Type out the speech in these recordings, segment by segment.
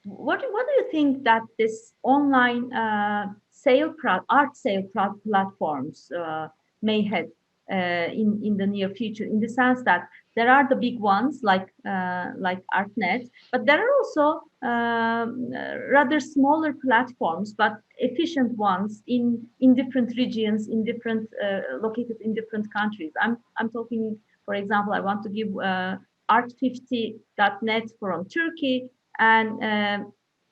what do you think that this online art sale platforms may have in the near future, in the sense that there are the big ones like ArtNet, but there are also rather smaller platforms but efficient ones in different regions, in different located in different countries. I'm talking, for example, I want to give art50.net from Turkey, and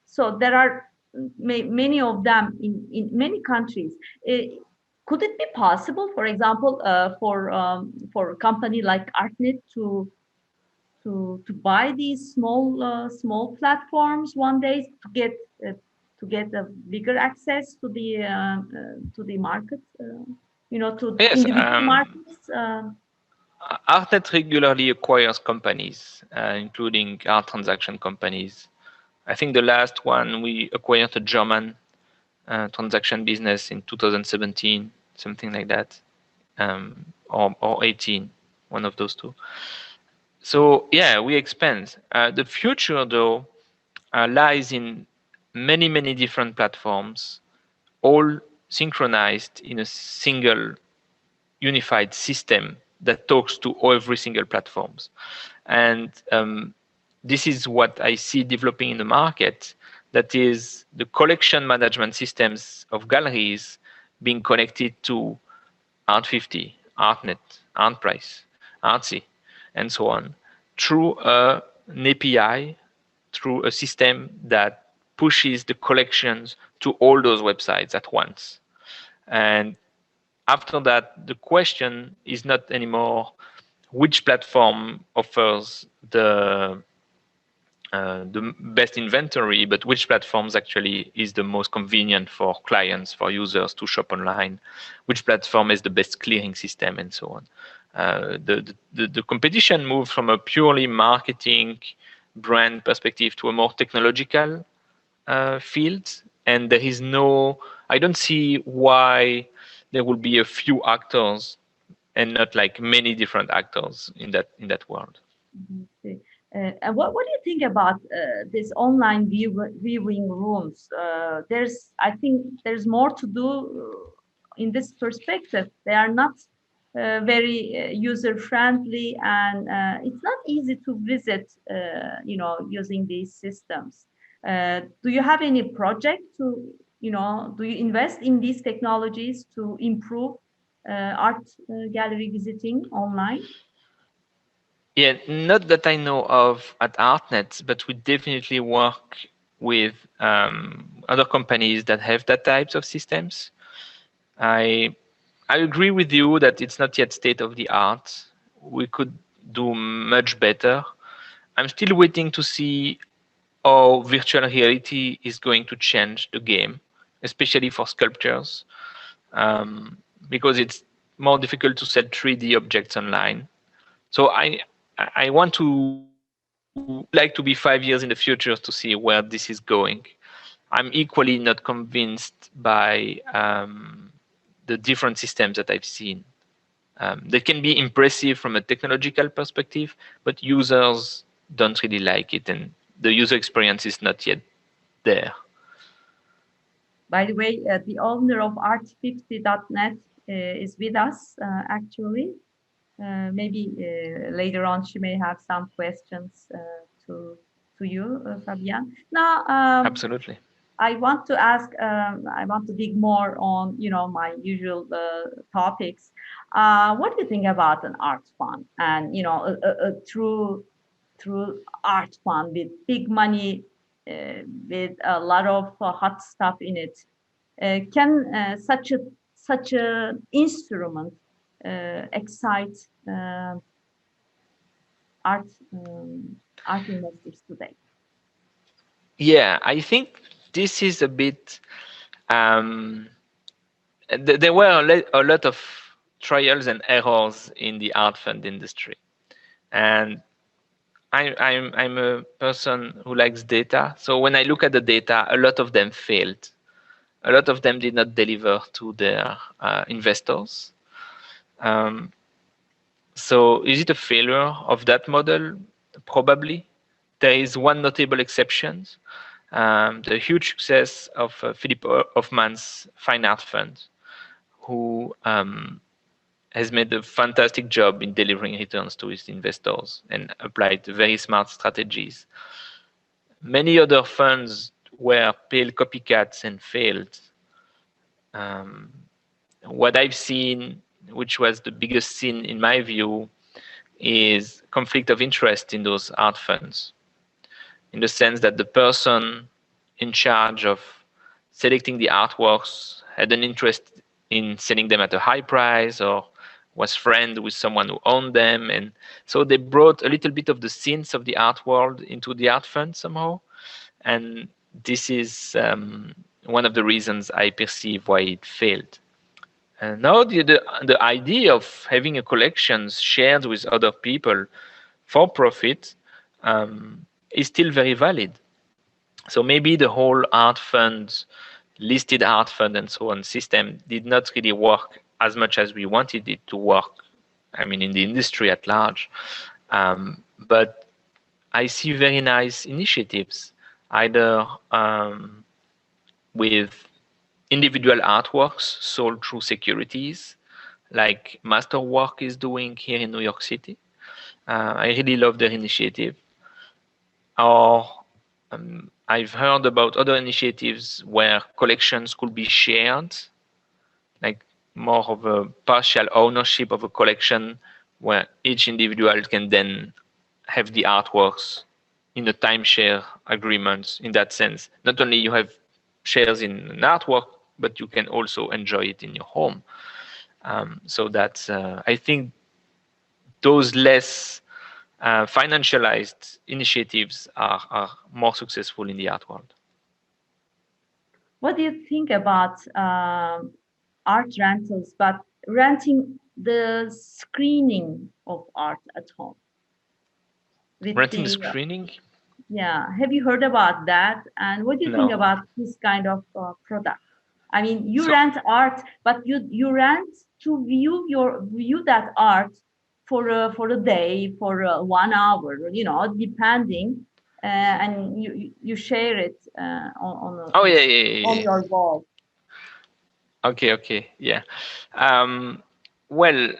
so there are many of them in many countries. Could it be possible, for example, for a company like Artnet to buy these small platforms one day to get a bigger access to the market, to Yes, individual markets? Artnet regularly acquires companies, including art transaction companies. I think the last one we acquired a German transaction business in 2017, something like that, or 18, one of those two. So yeah, we expand. The future, though, lies in many different platforms, all synchronized in a single unified system that talks to every single platforms. And this is what I see developing in the market. That is the collection management systems of galleries being connected to Art50, Artnet, Artprice, Artsy, and so on, through an API, through a system that pushes the collections to all those websites at once. And after that, the question is not anymore which platform offers the best inventory, but which platforms actually is the most convenient for clients, for users to shop online, which platform is the best clearing system, and so on. The competition moved from a purely marketing brand perspective to a more technological field, and there is I don't see why there will be a few actors and not like many different actors in that world. Okay. And what do you think about this online viewing rooms? I think there's more to do in this perspective. They are not very user friendly, and it's not easy to visit, using these systems. Do you have any project do you invest in these technologies to improve art gallery visiting online? Yeah, not that I know of at Artnet, but we definitely work with other companies that have that types of systems. I agree with you that it's not yet state of the art. We could do much better. I'm still waiting to see how virtual reality is going to change the game, especially for sculptures, because it's more difficult to sell 3D objects online. So I want to like to be 5 years in the future to see where this is going. I'm equally not convinced by the different systems that I've seen. They can be impressive from a technological perspective, but users don't really like it, and the user experience is not yet there. By the way, the owner of art50.net is with us, actually. Maybe later on she may have some questions to you, Fabian. Now, Absolutely. I want to ask, I want to dig more on, my usual topics. What do you think about an art fund and, a true art fund with big money, with a lot of hot stuff in it? Can such a instrument excite art art investors today? Yeah, I think this is a bit. There were a lot of trials and errors in the art fund industry, and I'm a person who likes data. So when I look at the data, a lot of them failed. A lot of them did not deliver to their investors. So is it a failure of that model? Probably. there is one notable exception, the huge success of Philip Hoffman's Fine Art Fund, who has made a fantastic job in delivering returns to its investors and applied very smart strategies. Many other funds were pale copycats and failed. What I've seen, which was the biggest sin in my view, is conflict of interest in those art funds, in the sense that the person in charge of selecting the artworks had an interest in selling them at a high price, or was friend with someone who owned them, and so they brought a little bit of the sins of the art world into the art fund somehow, and this is one of the reasons I perceive why it failed. And now the idea of having a collection shared with other people for profit is still very valid. So maybe the whole art fund, listed art fund and so on system did not really work as much as we wanted it to work, I mean, in the industry at large. But I see very nice initiatives, either with individual artworks sold through securities, like Masterwork is doing here in New York City. I really love their initiative. Or I've heard about other initiatives where collections could be shared, like more of a partial ownership of a collection where each individual can then have the artworks in a timeshare agreement. In that sense, not only you have shares in an artwork, but you can also enjoy it in your home. So that's, I think those less financialized initiatives are more successful in the art world. What do you think about art rentals, but renting the screening of art at home? Renting the screening? Yeah, have you heard about that? And what do you think No. about this kind of product? I mean, you rent art, but you rent to view that art for a day, for 1 hour, you know, depending, and you share it on your wall. Okay, yeah. Well,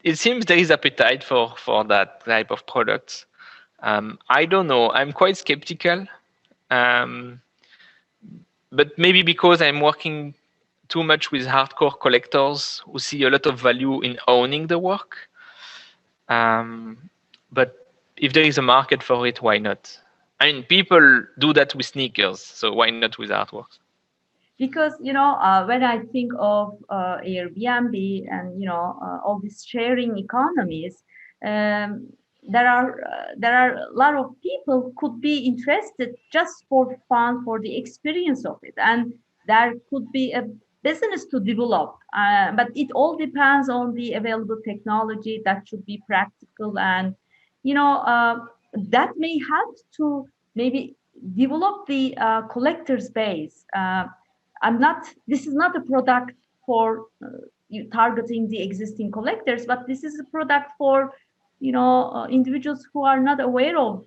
it seems there is appetite for that type of products. I don't know. I'm quite skeptical. But maybe because I'm working too much with hardcore collectors who see a lot of value in owning the work. But if there is a market for it, why not? I mean, people do that with sneakers, so why not with artworks? Because, you know, when I think of Airbnb and, you know, all these sharing economies, there are a lot of people could be interested just for fun, for the experience of it, and there could be a business to develop. But it all depends on the available technology that should be practical, and you know that may help to maybe develop the collectors base. This is not a product for you targeting the existing collectors, but this is a product for, you know, individuals who are not aware of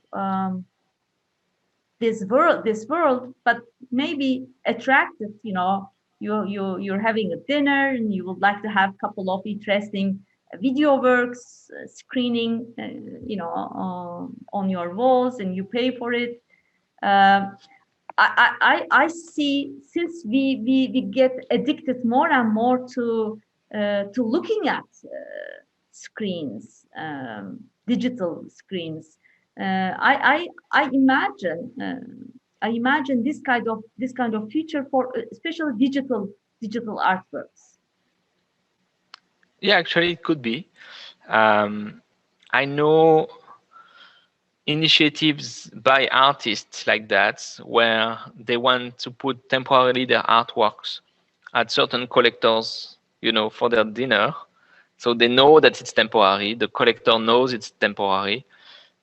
this world, but maybe attracted. You know, you're having a dinner and you would like to have a couple of interesting video works screening, you know, on your walls, and you pay for it. I see, since we get addicted more and more to looking at screens, digital screens. I imagine this kind of feature for especially digital artworks. Yeah, actually, it could be. I know initiatives by artists like that, where they want to put temporarily their artworks at certain collectors, you know, for their dinner. So they know that it's temporary. The collector knows it's temporary,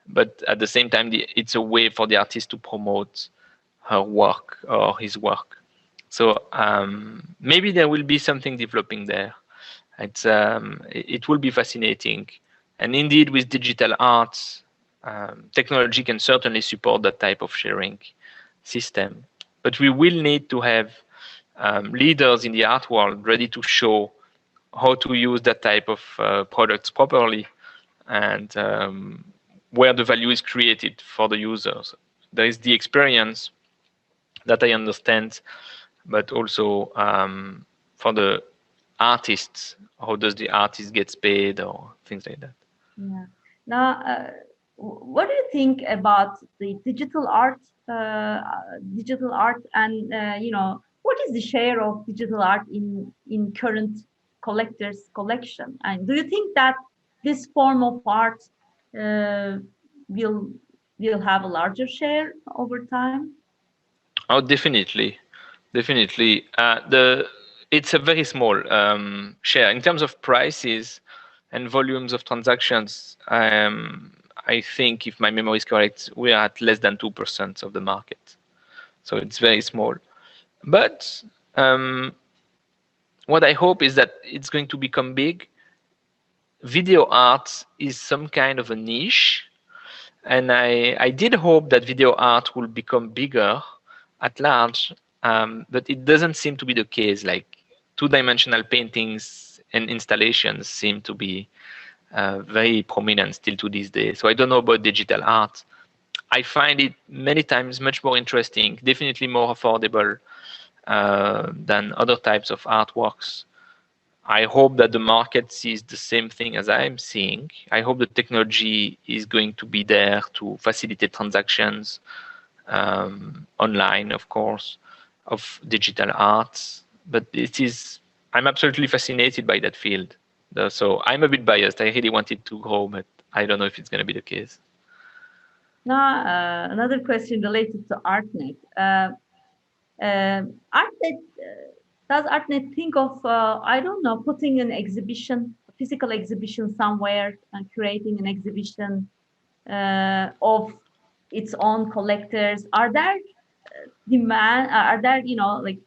but at the same time, it's a way for the artist to promote her work or his work. So maybe there will be something developing there. It will be fascinating. And indeed, with digital arts, technology can certainly support that type of sharing system, but we will need to have leaders in the art world ready to show how to use that type of products properly, and where the value is created for the users. There is the experience that I understand, but also for the artists, how does the artist gets paid or things like that. Yeah. Now, what do you think about the digital art, and what is the share of digital art in current collectors' collection? And do you think that this form of art uh, will will have a larger share over time? Oh, definitely, definitely. It's a very small share in terms of prices and volumes of transactions. I think, if my memory is correct, we are at less than 2% of the market, so it's very small. But what I hope is that it's going to become big. Video art is some kind of a niche, and I did hope that video art will become bigger at large, but it doesn't seem to be the case. Like, two-dimensional paintings and installations seem to be very prominent still to this day. So I don't know about digital art. I find it many times much more interesting, definitely more affordable than other types of artworks. I hope that the market sees the same thing as I'm seeing. I hope the technology is going to be there to facilitate transactions online, of course, of digital arts. But I'm absolutely fascinated by that field. So I'm a bit biased. I really want it to grow, but I don't know if it's going to be the case. Now, another question related to ArtNet. ArtNet, does ArtNet think of, I don't know, putting an exhibition, a physical exhibition somewhere, and creating an exhibition of its own collectors? Are there are there, like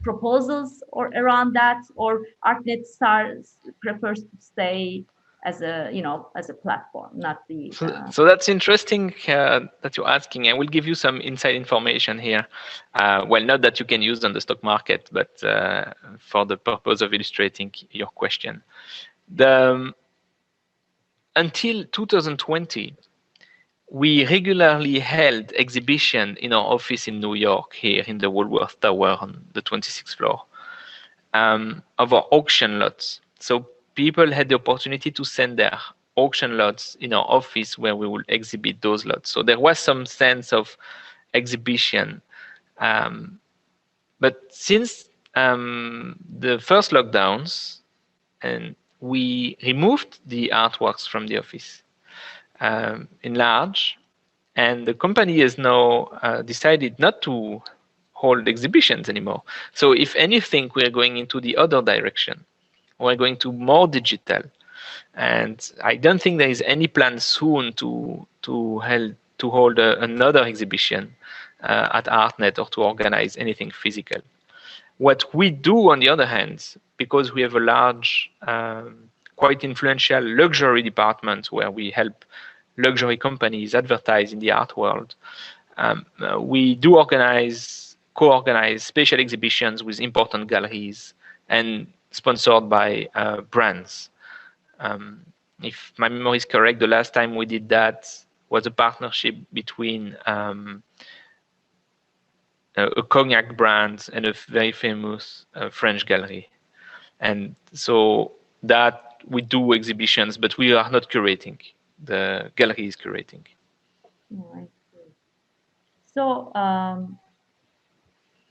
proposals or around that, or ArtNet prefers to stay as a platform, not the. So that's interesting that you're asking. I will give you some inside information here. Well, not that you can use on the stock market, but for the purpose of illustrating your question. Until 2020, we regularly held exhibition in our office in New York, here in the Woolworth Tower on the 26th floor, of our auction lots. So people had the opportunity to send their auction lots in our office, where we will exhibit those lots. So there was some sense of exhibition. But since the first lockdowns, and we removed the artworks from the office in large, and the company has now decided not to hold exhibitions anymore. So if anything, we're going into the other direction. We're going to more digital. And I don't think there is any plan soon to hold another exhibition at ArtNet, or to organize anything physical. What we do, on the other hand, because we have a large, quite influential luxury department where we help luxury companies advertise in the art world, we do co-organize special exhibitions with important galleries and sponsored by brands. If my memory is correct, the last time we did that was a partnership between a cognac brand and a very famous French gallery. And so that we do exhibitions, but we are not curating. The gallery is curating. Oh, I see. So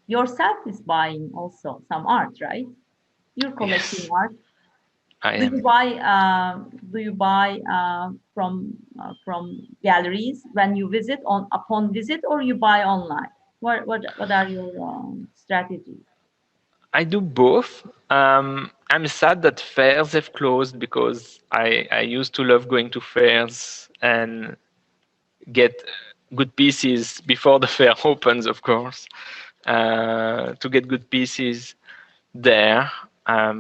yourself is buying also some art, right? You're collecting Yes, art. I Do you am. buy from galleries when you visit upon visit, or you buy online? What are your strategies? I do both. I'm sad that fairs have closed, because I used to love going to fairs and get good pieces before the fair opens, of course, to get good pieces there,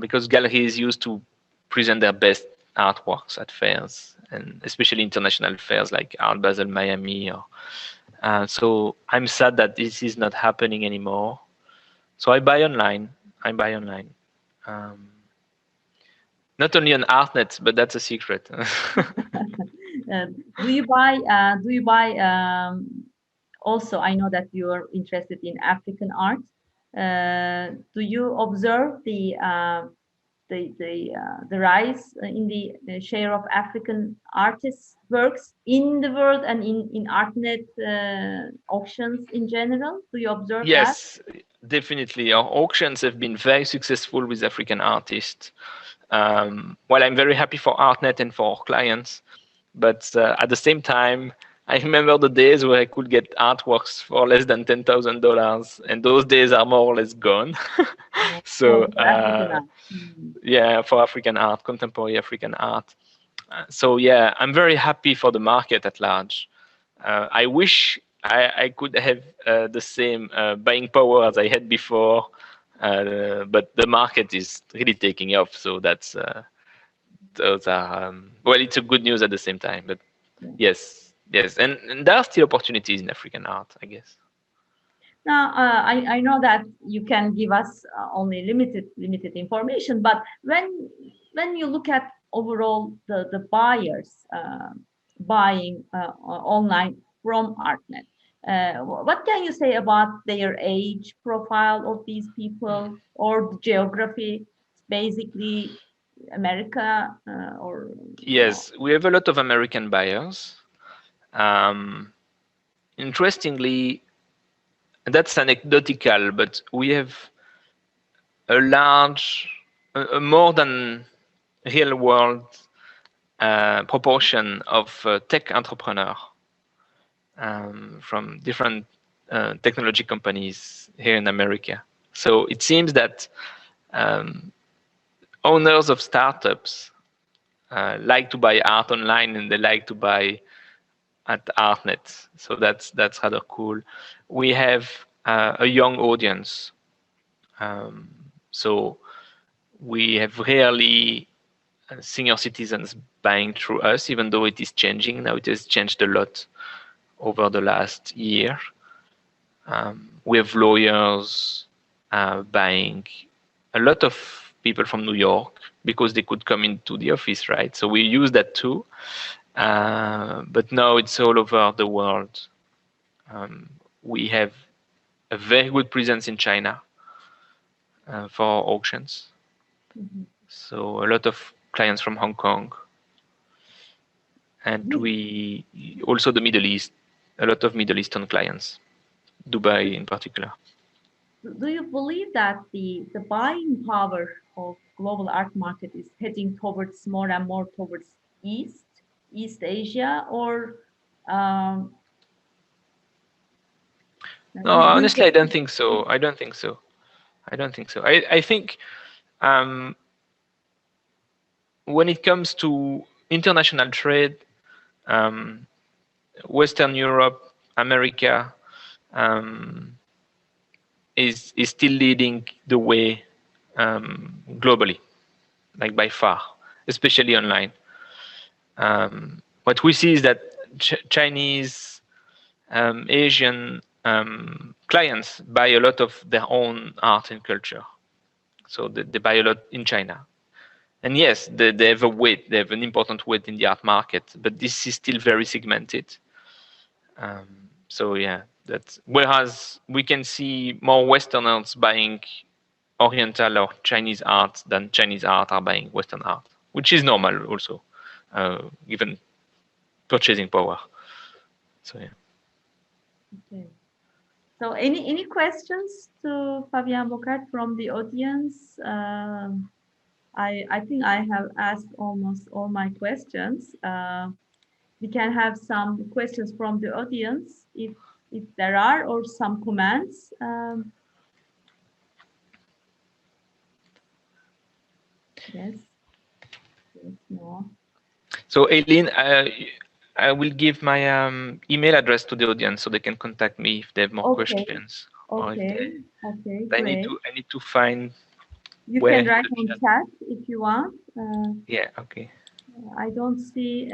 because galleries used to present their best artworks at fairs, and especially international fairs like Art Basel Miami. So I'm sad that this is not happening anymore. So I buy online. Not only on Artnet, but that's a secret. Do you buy? Do you buy? Also, I know that you are interested in African art. Do you observe the rise in the share of African artists' works in the world and in Artnet auctions in general? Do you observe that? Yes, definitely. Our auctions have been very successful with African artists. Well, I'm very happy for Artnet and for our clients, but at the same time, I remember the days where I could get artworks for less than $10,000, and those days are more or less gone. So For African art. yeah, for African art, contemporary African art. So yeah, I'm very happy for the market at large. I wish I could have the same buying power as I had before, but the market is really taking off. So that's those are well, it's a good news at the same time. But yes, and there are still opportunities in African art, I guess. Now, I know that you can give us only limited information, but when you look at overall the buyers buying online from Artnet, what can you say about their age profile of these people or the geography? Basically, America or Yes, we have a lot of American buyers. Interestingly, that's anecdotal, but we have a more than real world proportion of tech entrepreneurs from different technology companies here in America. So it seems that owners of startups like to buy art online, and they like to buy at Artnet. So that's rather cool. We have a young audience. So we have rarely senior citizens buying through us, even though it is changing now. It has changed a lot over the last year. We have lawyers buying, a lot of people from New York, because they could come into the office, right? So we use that too. But now it's all over the world. We have a very good presence in China for auctions. So a lot of clients from Hong Kong. And we also the Middle East, a lot of Middle Eastern clients, Dubai in particular. Do you believe that the buying power of global art market is heading towards more and more towards East Asia, or no, honestly, I don't think so. I think when it comes to international trade, Western Europe, America is still leading the way globally, like by far, especially online. What we see is that Chinese, Asian clients buy a lot of their own art and culture. So they buy a lot in China. And yes, they have a weight, they have an important weight in the art market, but this is still very segmented. So yeah, whereas we can see more Westerners buying Oriental or Chinese art than Chinese art are buying Western art, which is normal also, given purchasing power. So yeah. Okay. So any questions to Fabian Bocard from the audience? I think I have asked almost all my questions. We can have some questions from the audience if there are, or some comments. Yes. No. So Aileen, I will give my email address to the audience so they can contact me if they have more questions. Okay. Great. I need to find. You can write on chat if you want. Yeah. Okay. I don't see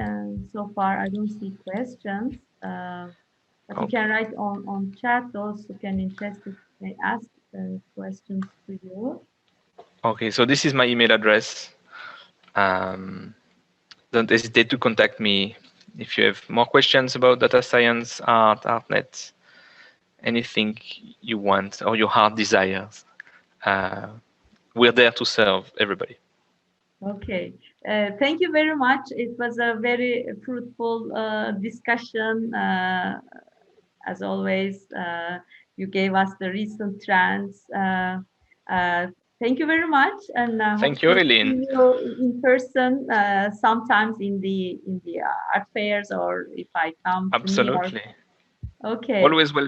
so far. I don't see questions. But you can Okay. write on chat. Those who can interested may ask questions to you. Okay, so this is my email address. Don't hesitate to contact me if you have more questions about data science, art, ArtNet, anything you want or your heart desires. We're there to serve everybody. Okay. Thank you very much. It was a very fruitful discussion. As always, you gave us the recent trends. Uh, Thank you very much, and hope Thank you, to Eileen. see you in person sometimes in the art fairs, or if I come to New York. Absolutely. Okay. Always welcome.